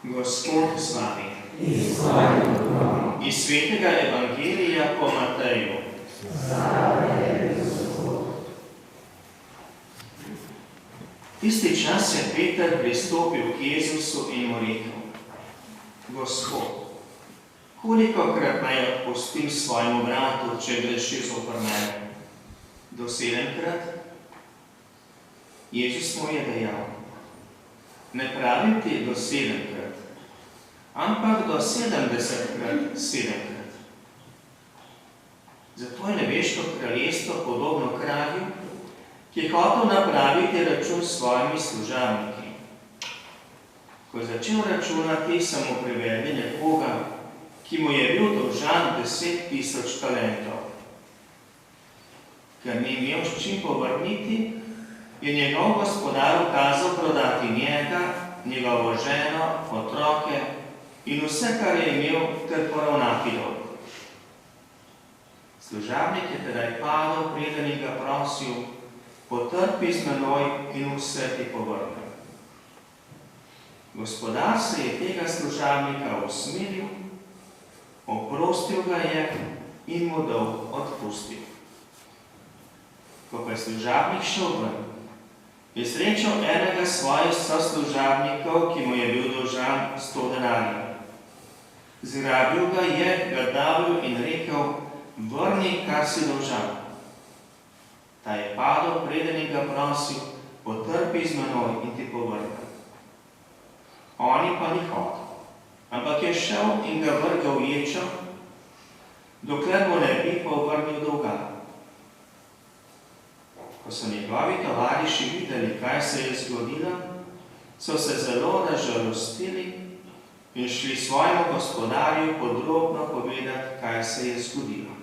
Gospod z vami. Iz svetega evangelija po Mateju. Tisti čas je Peter pristopil k Jezusu in mu rekel: Gospod, kolikokrat naj odpustim svojemu bratu, če greši zoper mene? Do 7-krat? Jezus mu je dejal: Ne pravim ti do 7-krat, ampak do 70-krat 7-krat. Zato je nebeško kraljestvo podobno kralju, ki je hotel napraviti račun s svojimi služabniki. Ko je začel računati, so mu privedli nekoga, ki mu je bil dolžan 10.000 talentov. Ker ni imel s čim povrniti, je njegov gospodar ukazal prodati njega, njegovo ženo, otroke in vse, kar je imel, ter poravnati dolg. Služabnik je tedaj padel, preden je ga prosil: Potrpi z menoj in vse ti povrnem. Gospodar se je tega služabnika usmilil, oprostil ga je in mu dolg odpustil. Ko pa je služabnik šel ven, je srečal enega svojih soslužabnikov, ki mu je bil dolžan 100 denarjev. Zgrabil ga je, ga davil in rekel: Vrni, kar si dolžan. Ta je padel, preden je ga prosil: Potrpi z menoj in ti povrnem. Oni pa ni hotel, ampak je šel in ga vrgel v ječo, dokler mu ne bi povrnil dolga. Ko so njegovi tovariši videli, kaj se je zgodilo, so se zelo razžalostili in šli svojemu gospodarju podrobno povedati, kaj se je zgodilo.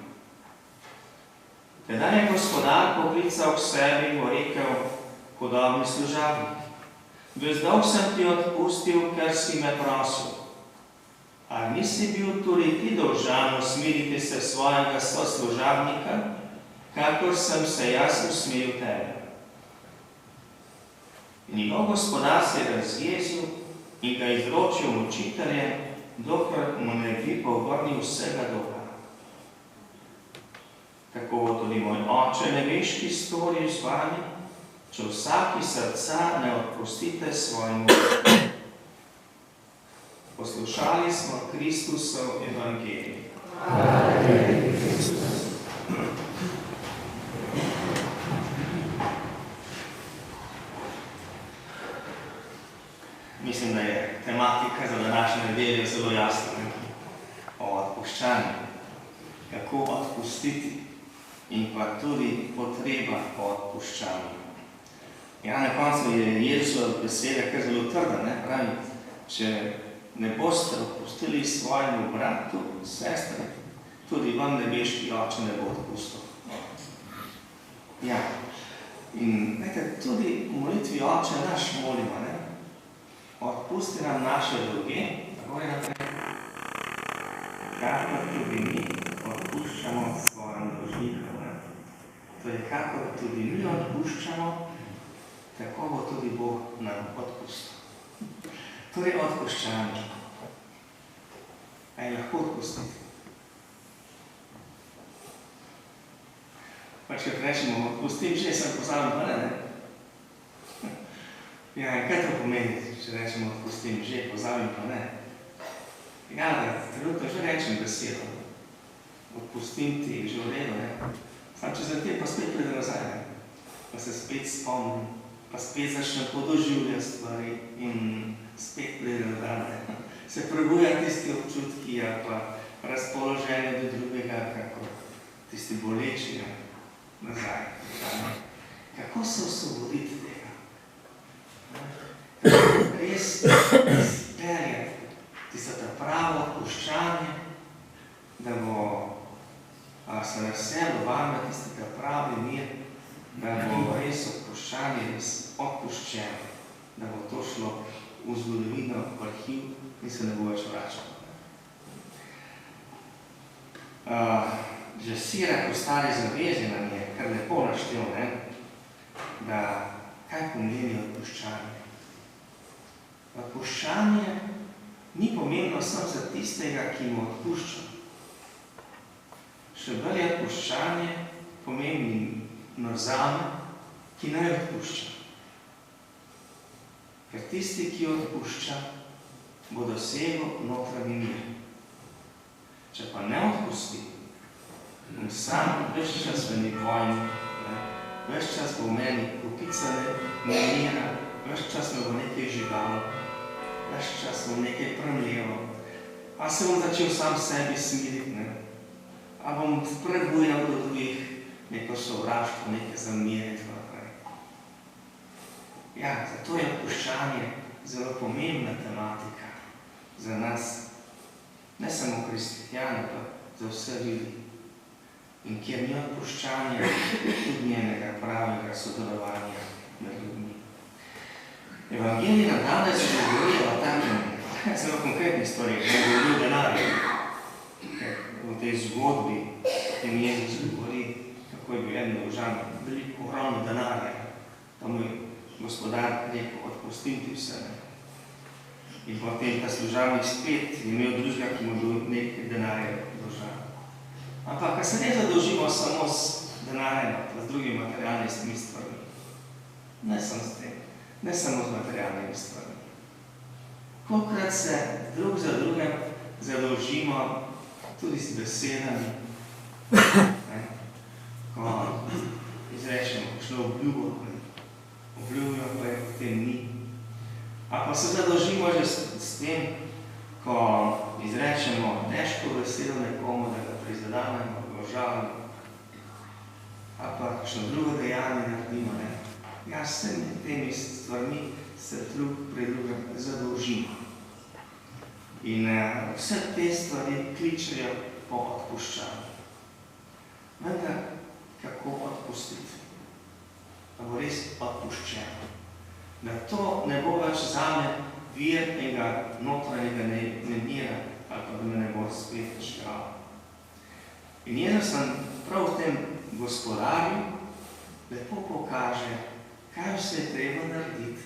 Tedaj je gospodar poklical k sebi in mu rekel: Hudobni služabnik, ves dolg sem ti odpustil, ker si me prosil. A nisi bil tudi ti dolžan usmiliti se svojega soslužabnika, kakor sem se jaz usmilil tebe? Njegov gospodar se je razjezil in ga izročil mučiteljem, dokler mu ne bi povrnil vsega dolga. Tako bo tudi moj Oče nebeški storil z vami, če vsaki srca ne odpustite svojemu bratu. Poslušali smo Kristusov evangelij. Mislim, da je tematika za današnjo nedeljo zelo jasna. O odpuščanju, kako odpustiti in pa tudi potreba po odpuščanju. Ja, na koncu je Jezusova beseda kar zelo trda, ne? Pravi, če ne boste odpustili svojemu bratu, sestri, tudi vam nebeški Oče ne bo odpustil. Ja, in nekaj, tudi v molitvi Oče naš molimo, ne? Odpusti nam naše dolge, tako je naprej, kakor tudi mi odpuščamo svojim dolžnikom. To je, kakor tudi mi odpuščamo, tako bo tudi Bog nam odpustil. Torej odpuščanje. A je lahko odpustiti? Pač, kot rečemo, odpustim, že sem pozabil pa ne? Ja, in kaj to pomeni, če rečemo odpustim, že pozabim pa ne? Ja, da trenutno že rečem besedo. Odpustim ti, že v redu, ne? Sam čez tem pa spet pride nazaj, ne? Pa se spet spomnim, pa spet začnem podoživljati stvari in spet pride nazaj, ne? Se prebuja tisti občutki, ja, pa razpoloženje do drugega, kako tisti boleči, ja, nazaj. Kako se osvoboditi tega? Res izpeljati tisto ta pravo odpuščanje, da bo se naselo vame tisti ta pravi mir, da bo res odpuščanje res odpuščeno, da bo to šlo v zgodovino, v arhiv in se ne bo več vračalo. že Sirak v stari zavezi nam je kar lepo naštel, da kaj pomeni odpuščanje. Odpuščanje ni pomembno samo za tistega, ki mu odpušča. Še bolj je odpuščanje pomembno zame, ki ne odpušča. Ker tisti, ki odpušča, bo dosegel notranji mir. Če pa ne odpusti, bom sam ves čas v neki vojni, ves čas bo v meni kupica nemira, ves čas me bo nekaj žigalo, ves čas bo nekaj premljevo, a se bom začel sam sebi smiriti, a bom prebujal do drugih neko sovraštvo, neke zamere in tako naprej. Ja, zato je odpuščanje zelo pomembna tematika za nas, ne samo kristjane, pa za vse ljudi. In kjer ni odpuščanja, tudi njenega pravega sodelovanja med ljudmi. Evangelij nam danes govori o takem zelo konkretni stvari, ki govori o denarju. V tej zgodbi, tem Jezus govori, kako je bil eden dolžan veliko ogromno denarja. Ta mu je gospodar rekel, odpustim ti vse. In potem ta služavnik spet je imel drugega, ki mu bil nekaj denarja dolžan. Ampak, ko se ne zadolžimo samo s denarjem, pa z drugimi materialnimi stvarmi. Ne samo s tem, ne samo z materialnimi stvarmi. Kolikrat se drug za drugem zadolžimo tudi s besedami, ko izrečemo kakšno obljubo, obljubijo pa je potem ni. A pa se zadolžimo že s tem, ko izrečemo težko besedo nekomu, da ga prizadamemo, ga užalimo, a pa kakšno drugo dejanje naredimo. Ja, s temi stvarmi se drug pred drugim zadolžimo. In vse te stvari kličejo po odpuščanju. Vendar, kako odpustiti? Da bo res odpuščeno. Da to ne bo več zame vir tega notranjega nemira, ali pa da me ne bo spet žgal. In Jezus nam prav v tem gospodarju lepo pokaže, kaj vse je treba narediti,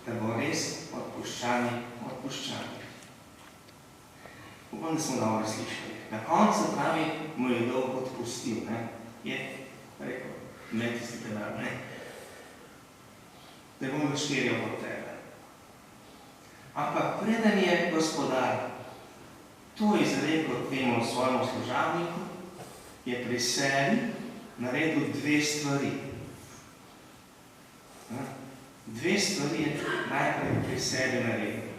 da bo res odpuščanje. Upam, da smo dobro slišali. Na koncu pravi, mu je dolgo odpustil. Je rekel, ne tisti denar, da bom več štirjal pod tebe. Ampak preden je gospodar to izrekel temu svojemu služavniku, je pri sebi naredil dve stvari. Dve stvari je najprej pri sebi naredil.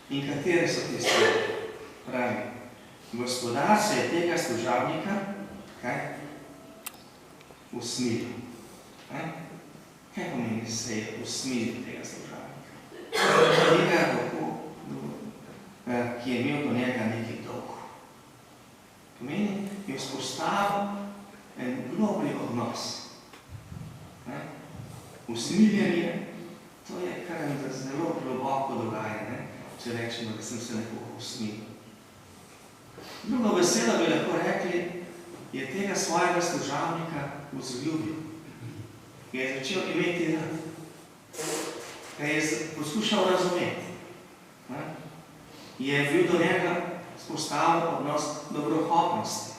In katere so te stvari? Pravi, gospodar se je tega služavnika usmilil. Kaj pomeni se je usmilil tega služavnika? Tega, ki je imel do njega neki dolg. Pomeni, je vzpostavil en globlji odnos. Usmiljenje, to je kar zelo globoko dogaja, če rečemo, da sem se nekoga usmilil. Drugo besedo bi lahko rekli, je tega svojega služavnika vzljubil. Je začel imeti rad. Ga je poskušal razumeti. Je bil do njega vzpostavil odnos dobrohotnosti.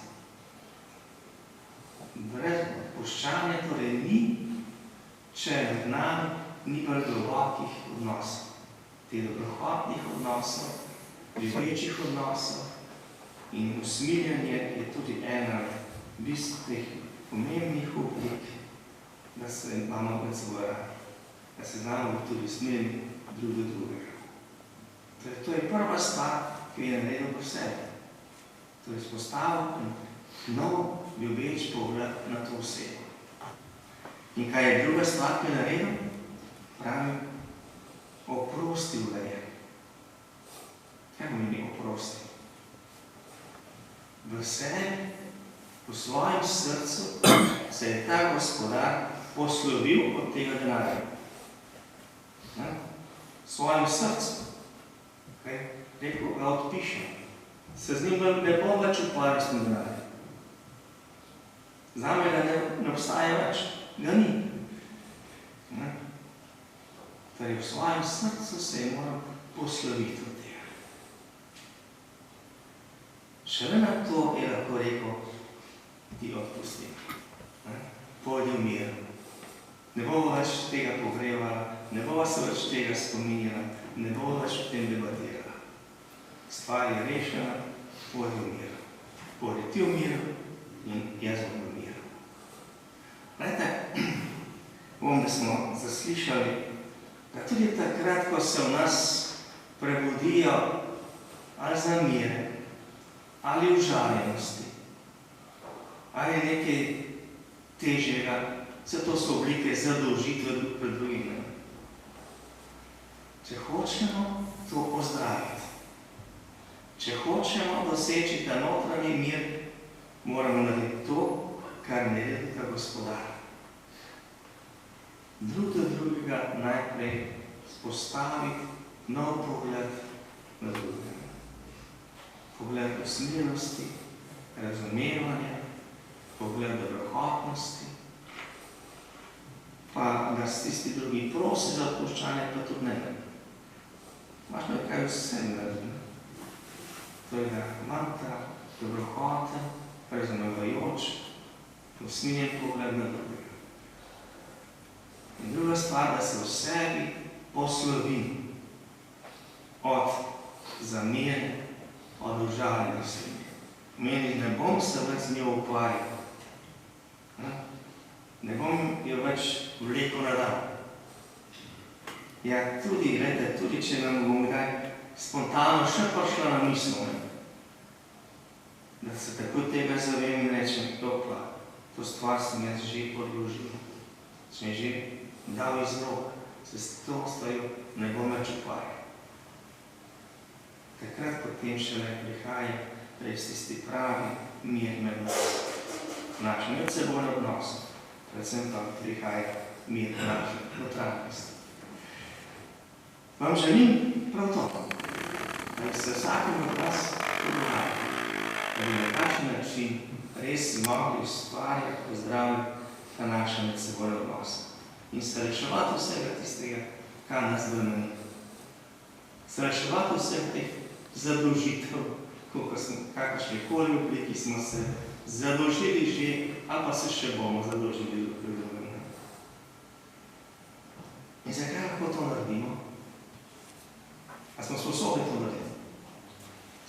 Brez odpuščanja torej ni, če med nami ni bolj globokih odnosov. Teh dobrohotnih odnosov, ljubečih odnosov in usmiljanje je tudi ena bistvenih pomembnih oblik, da se imamo med seboj radi, da se znamo tudi usmiljeni drug do drugega. To je prva stvar, ki je naredil po sebi. To je vzpostavil nov ljubeč pogled na to osebo. In kaj je druga stvar, ki je naredil? Pravi, oprostil ga je. Kaj pomeni oprostil? V sebi, v svojem srcu se je ta gospodar poslovil od tega denarja. V svojem srcu. Rekel, ga odpišem. se z njim ne bom več ukvarjal s tem denarjem. Zame ga ne obstaja več, ga ni. Torej, v svojem srcu se je moral posloviti od tega. Šele na to je lahko rekel, ti odpustim. Pojdi v miru. Ne bo več tega pogrevala, ne bo se več tega spominjala, ne bo več o tem debatirala. Stvar je rešena, pojdi v miru. Pojdi ti v miru in jaz bom v miru. Glejte, da smo zaslišali, da tudi takrat, ko se v nas prebudijo ali zamire, ali užaljenosti, ali nekaj težjega, vse to so oblike zadolžitve pred drugim. Če hočemo to ozdraviti, če hočemo doseči ta notranji mir, moramo narediti to, kar naredi ta Gospodar. Drug do drugega najprej spostaviti nov pogled na drugega. Pogled usmiljenosti, razumevanja, pogled dobrohotnosti, pa da s tisti drugi prosi za odpuščanje, pa tudi ne. Važno je, kaj vsem naredim. To je, da imam ta dobrohoten, razumevajoč, usmiljen pogled na drugega. In druga stvar, da se v sebi poslovim od zamere, od užaljenosti. Meni ne bom se več z njo ukvarjal. Ne bom jo več vlekel na dan. Ja, tudi, gledajte, tudi če nam bom kdaj spontano še prišla na misel, da se tako tega zavem in rečem, topla, to stvar sem jaz že odložil. Sem že dal iz rok, se s to stvarjo ne bom več ukvarjal. Takrat potem šele prihaja res tisti pravi mir med nas. Naš medsebojni odnos, predvsem pa prihaja mir naše notranjosti. Vam želim prav to, da bi se vsakem od vas pogovarjali, da bi na takšen način res mogli ustvarjati, pozdravljati ta naša medsebojna odnosa in se reševati vsega tistega, kar nas bremeni. Se reševati vseh teh zadolžitev, kakršnekoli obliki smo se zadolžili že, ali pa se še bomo zadolžili drug drugega. In zakaj lahko to naredimo? A smo sposobni to narediti?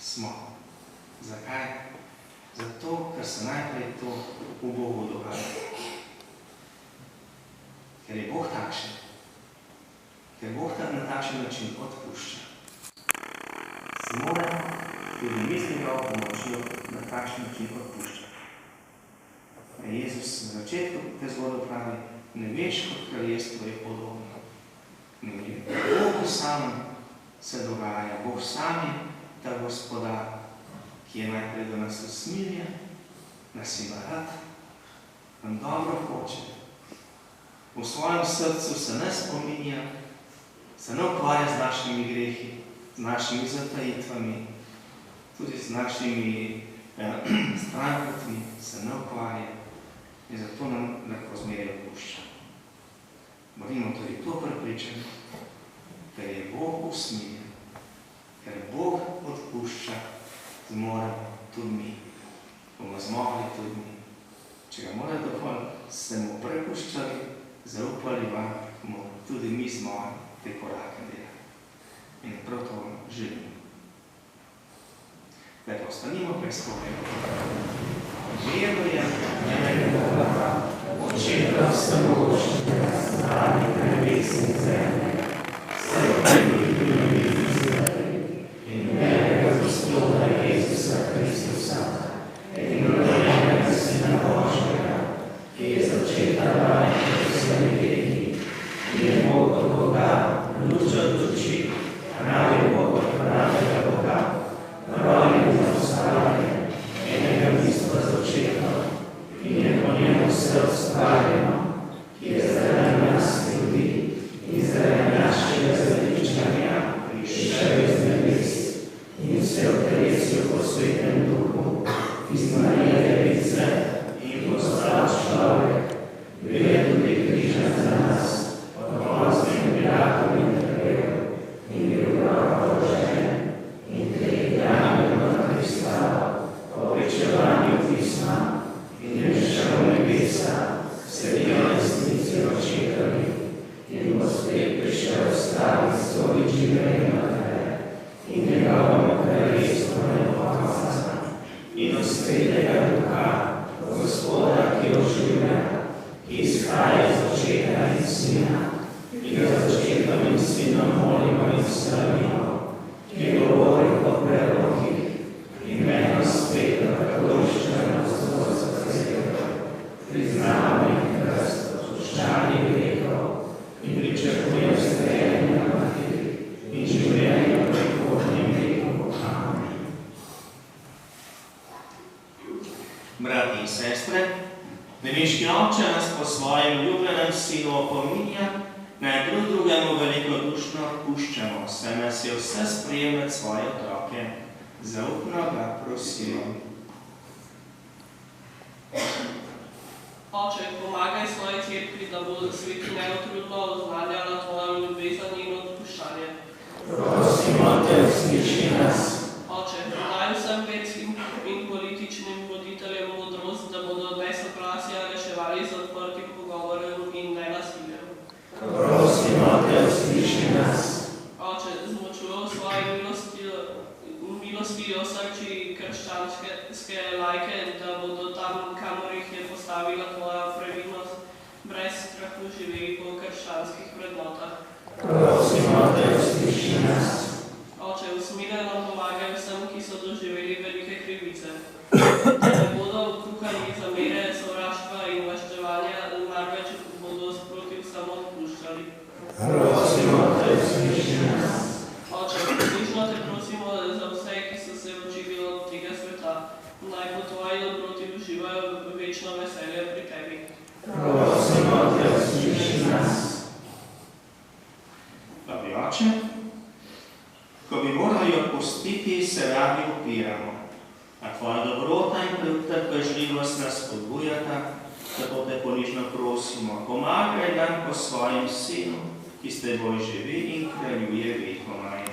Smo. Zakaj? Zato, ker se najprej to v Bogu dogaja. Ker je Bog takšen. Ker Bog na takšen način odpušča. Zmoremo tudi mi z njegovo pomočjo na takšen način odpušča. Jezus na začetku te zgodbe pravi, ne veš, kot kraljestvo je podobno. Bogu samem se dogaja, Bog sam je ta Gospodar, ki je najprej do nas usmiljen, nas ima rad, nam dobro hoče. V svojem srcu se ne spominja, se ne ukvarja z našimi grehi, z našimi zatajitvami, tudi z našimi strankotmi se ne ukvarja in zato nam lahko zmeraj odpušča. Bodimo tudi to prepričani, ker je Bog usmiljen, ker Bog odpušča, zmoremo tudi mi, bomo zmogli tudi mi. Če ga mora dovolj, se mu prepuščali, zaupali vam, bomo tudi mi zmogli te korake delati. In prav to vam želim. Zdaj pa ostanimo kaj spomenu. Verujem, Očeta vsemogočnega, stvarnih nebes in zemlje, in velega Gospoda Jezusa Kristusa, edinorojenega Sina Božjega, ki je začeta vajeti vsemi grehi, ki je Bog od Boga, luč od luči, pravi Bog od pravega Boga, rojen za ustvarjanje, enega bistva začeta, in je po njemu vse ustvarjeno, ki je zaradi nas ljudi in zaradi našega zaličanja prišel iz nebes in vse v telesu posvetil in postal človek, bil tudi križan za nas, pod poznim Pilatom in trpel, in bil oborožen, in 3 dni mrtvih stal, po pričevanju pisma, in je šel v nebesa, sledijo resnici očetovi, in bo spet prišel staviti soditi žive in mrtve, in njegovemu kraljestvu ne bo konca. In od Svetega Duha, Gospoda, ki oživlja, ki izhaja iz očeta in sina, ki ga z očetom in sinom molimo in slavimo, ki govori po prerokih, in meno sveto katoliščino priznamo in krst odpuščanje grehov in pričakujemo vstajenje mrtvih in življenje v prihodnjem veku. Amen. Brati in sestre, nebeški Oče nas po svojem ljubljenem sinu opominja, naj drug drugemu velikodušno odpuščamo, saj nas je vse sprejel med svoje otroke. Zaupno ga prosimo. Oče, pomagaj svoji cerkvi, da bo svetu neutrudno oznanjala tvojo ljubezen in odpuščanje. Prosimo te, usliši nas. Oče, daj vsem verskim in političnim voditeljem modrost, da bodo nesoglasja reševali z odprtim pogovorem in nenasiljem. Prosimo te, usliši nas. Oče, z močjo svoje milosti osrči krščanske lajke, da bodo tam, kamor jih je postavila tvoja previdnost, brez strahu živeli po krščanskih vrednotah. Prosimo te, usliši nas. Oče, usmiljeno pomagaj vsem, ki so doživeli velike krivice, da ne bodo kuhali zamere, sovraštva in maščevanja, marveč bodo sproti vsem odpuščali. Prosimo te, usliši nas. Oče, poslišno te prosimo za vse, ki so se odživili od tega sveta, naj po tvoji dobroti uživajo večno veselje pri tebi. Prosimo te, usliši nas. Slavi Oče, ko bi morali odpustiti, se radi upiramo, a tvoja dobrota in trpežljivost nas spodbujata, zato te ponižno prosimo, pomagaj nam po svojem sinu, ki s teboj živi in kraljuje vekomaj.